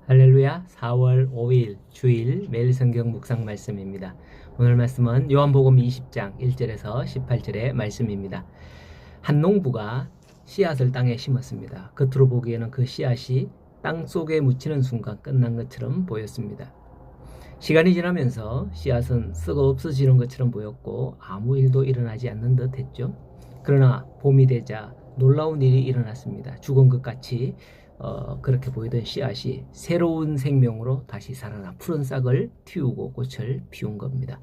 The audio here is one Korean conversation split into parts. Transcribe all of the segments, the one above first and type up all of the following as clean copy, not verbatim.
할렐루야. 4월 5일 주일 매일 성경 묵상 말씀입니다. 오늘 말씀은 요한복음 20장 1절에서 18절의 말씀입니다. 한 농부가 씨앗을 땅에 심었습니다. 겉으로 보기에는 그 씨앗이 땅 속에 묻히는 순간 끝난 것처럼 보였습니다. 시간이 지나면서 씨앗은 썩어 없어지는 것처럼 보였고 아무 일도 일어나지 않는 듯 했죠. 그러나 봄이 되자 놀라운 일이 일어났습니다. 죽은 것 같이 그렇게 보이던 씨앗이 새로운 생명으로 다시 살아나 푸른 싹을 틔우고 꽃을 피운 겁니다.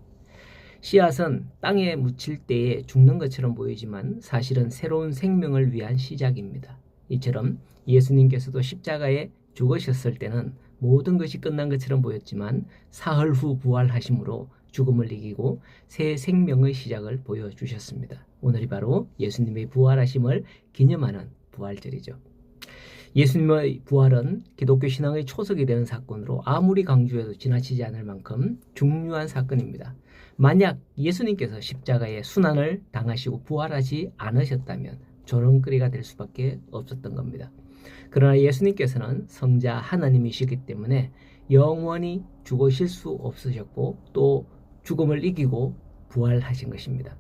씨앗은 땅에 묻힐 때에 죽는 것처럼 보이지만 사실은 새로운 생명을 위한 시작입니다. 이처럼 예수님께서도 십자가에 죽으셨을 때는 모든 것이 끝난 것처럼 보였지만 사흘 후 부활하심으로 죽음을 이기고 새 생명의 시작을 보여주셨습니다. 오늘이 바로 예수님의 부활하심을 기념하는 부활절이죠. 예수님의 부활은 기독교 신앙의 초석이 되는 사건으로 아무리 강조해도 지나치지 않을 만큼 중요한 사건입니다. 만약 예수님께서 십자가에 순환을 당하시고 부활하지 않으셨다면 조롱거리가 될 수밖에 없었던 겁니다. 그러나 예수님께서는 성자 하나님이시기 때문에 영원히 죽으실 수 없으셨고 또 죽음을 이기고 부활하신 것입니다.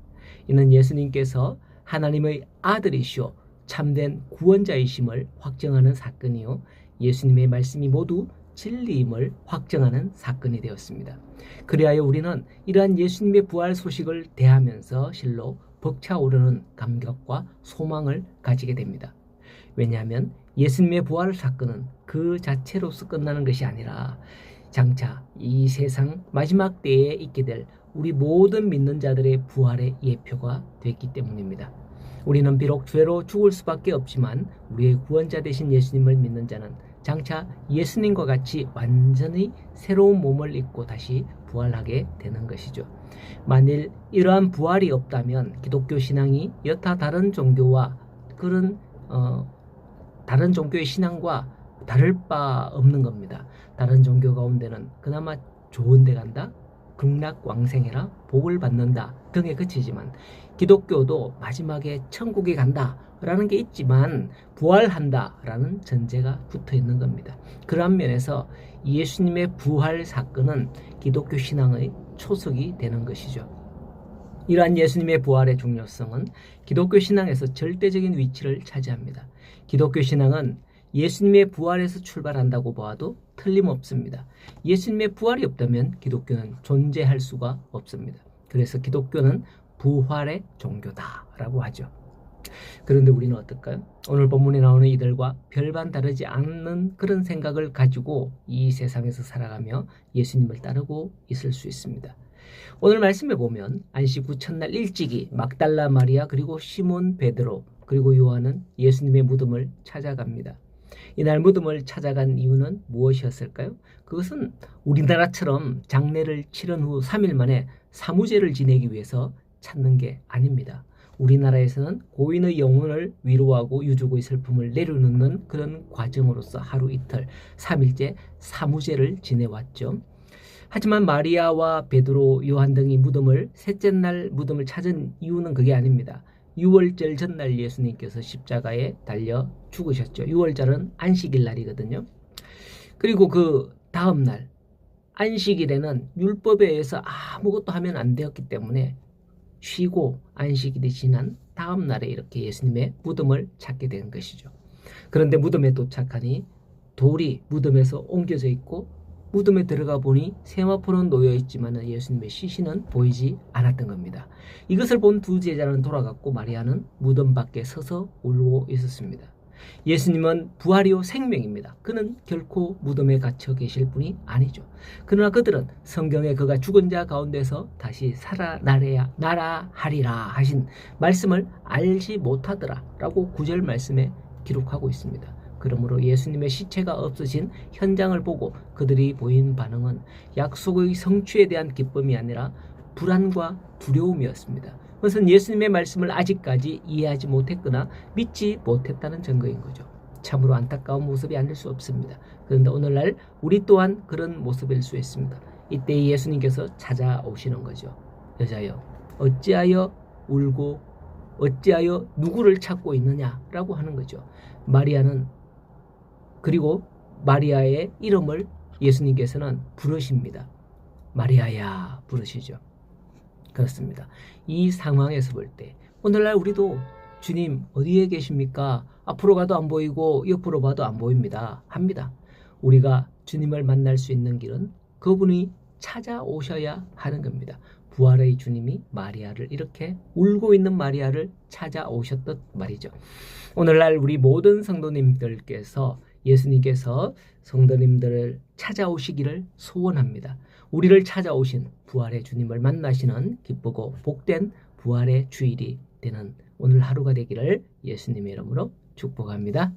이는 예수님께서 하나님의 아들이시오 참된 구원자이심을 확정하는 사건이요 예수님의 말씀이 모두 진리임을 확정하는 사건이 되었습니다. 그리하여 우리는 이러한 예수님의 부활 소식을 대하면서 실로 벅차오르는 감격과 소망을 가지게 됩니다. 왜냐하면 예수님의 부활 사건은 그 자체로서 끝나는 것이 아니라 장차 이 세상 마지막 때에 있게 될 우리 모든 믿는 자들의 부활의 예표가 됐기 때문입니다. 우리는 비록 죄로 죽을 수밖에 없지만 우리의 구원자 되신 예수님을 믿는 자는 장차 예수님과 같이 완전히 새로운 몸을 입고 다시 부활하게 되는 것이죠. 만일 이러한 부활이 없다면 기독교 신앙이 여타 다른 종교와 그런 다른 종교의 신앙과 다를 바 없는 겁니다. 다른 종교 가운데는 그나마 좋은 데 간다, 극락왕생해라, 복을 받는다 등에 그치지만 기독교도 마지막에 천국에 간다 라는 게 있지만 부활한다 라는 전제가 붙어 있는 겁니다. 그런 면에서 예수님의 부활 사건은 기독교 신앙의 초석이 되는 것이죠. 이러한 예수님의 부활의 중요성은 기독교 신앙에서 절대적인 위치를 차지합니다. 기독교 신앙은 예수님의 부활에서 출발한다고 보아도 틀림없습니다. 예수님의 부활이 없다면 기독교는 존재할 수가 없습니다. 그래서 기독교는 부활의 종교다라고 하죠. 그런데 우리는 어떨까요? 오늘 본문에 나오는 이들과 별반 다르지 않는 그런 생각을 가지고 이 세상에서 살아가며 예수님을 따르고 있을 수 있습니다. 오늘 말씀에 보면 안식 후 첫날 일찍이 막달라 마리아 그리고 시몬 베드로 그리고 요한은 예수님의 무덤을 찾아갑니다. 이날 무덤을 찾아간 이유는 무엇이었을까요? 그것은 우리나라처럼 장례를 치른 후 3일 만에 사무제를 지내기 위해서 찾는 게 아닙니다. 우리나라에서는 고인의 영혼을 위로하고 유족의 슬픔을 내려놓는 그런 과정으로서 하루 이틀 3일째 사무제를 지내왔죠. 하지만 마리아와 베드로, 요한 등이 셋째 날 무덤을 찾은 이유는 그게 아닙니다. 6월절 전날 예수님께서 십자가에 달려 죽으셨죠. 6월절은 안식일 날이거든요. 그리고 그 다음 날 안식일에는 율법에 의해서 아무것도 하면 안 되었기 때문에 쉬고 안식일이 지난 다음 날에 이렇게 예수님의 무덤을 찾게 된 것이죠. 그런데 무덤에 도착하니 돌이 무덤에서 옮겨져 있고 무덤에 들어가 보니 세마포는 놓여 있지만 예수님의 시신은 보이지 않았던 겁니다. 이것을 본 두 제자는 돌아갔고 마리아는 무덤 밖에 서서 울고 있었습니다. 예수님은 부활이요 생명입니다. 그는 결코 무덤에 갇혀 계실 분이 아니죠. 그러나 그들은 성경에 그가 죽은 자 가운데서 다시 살아나라 하리라 하신 말씀을 알지 못하더라 라고 9절 말씀에 기록하고 있습니다. 그러므로 예수님의 시체가 없어진 현장을 보고 그들이 보인 반응은 약속의 성취에 대한 기쁨이 아니라 불안과 두려움이었습니다. 그것은 예수님의 말씀을 아직까지 이해하지 못했거나 믿지 못했다는 증거인 거죠. 참으로 안타까운 모습이 아닐 수 없습니다. 그런데 오늘날 우리 또한 그런 모습일 수 있습니다. 이때 예수님께서 찾아오시는 거죠. 여자여 어찌하여 울고 어찌하여 누구를 찾고 있느냐라고 하는 거죠. 마리아는 그리고 마리아의 이름을 예수님께서는 부르십니다. 마리아야 부르시죠. 그렇습니다. 이 상황에서 볼 때 오늘날 우리도 주님 어디에 계십니까? 앞으로 가도 안 보이고 옆으로 봐도 안 보입니다. 합니다. 우리가 주님을 만날 수 있는 길은 그분이 찾아오셔야 하는 겁니다. 부활의 주님이 마리아를 이렇게 울고 있는 마리아를 찾아오셨단 말이죠. 오늘날 우리 모든 성도님들께서 예수님께서 성도님들을 찾아오시기를 소원합니다. 우리를 찾아오신 부활의 주님을 만나시는 기쁘고 복된 부활의 주일이 되는 오늘 하루가 되기를 예수님의 이름으로 축복합니다.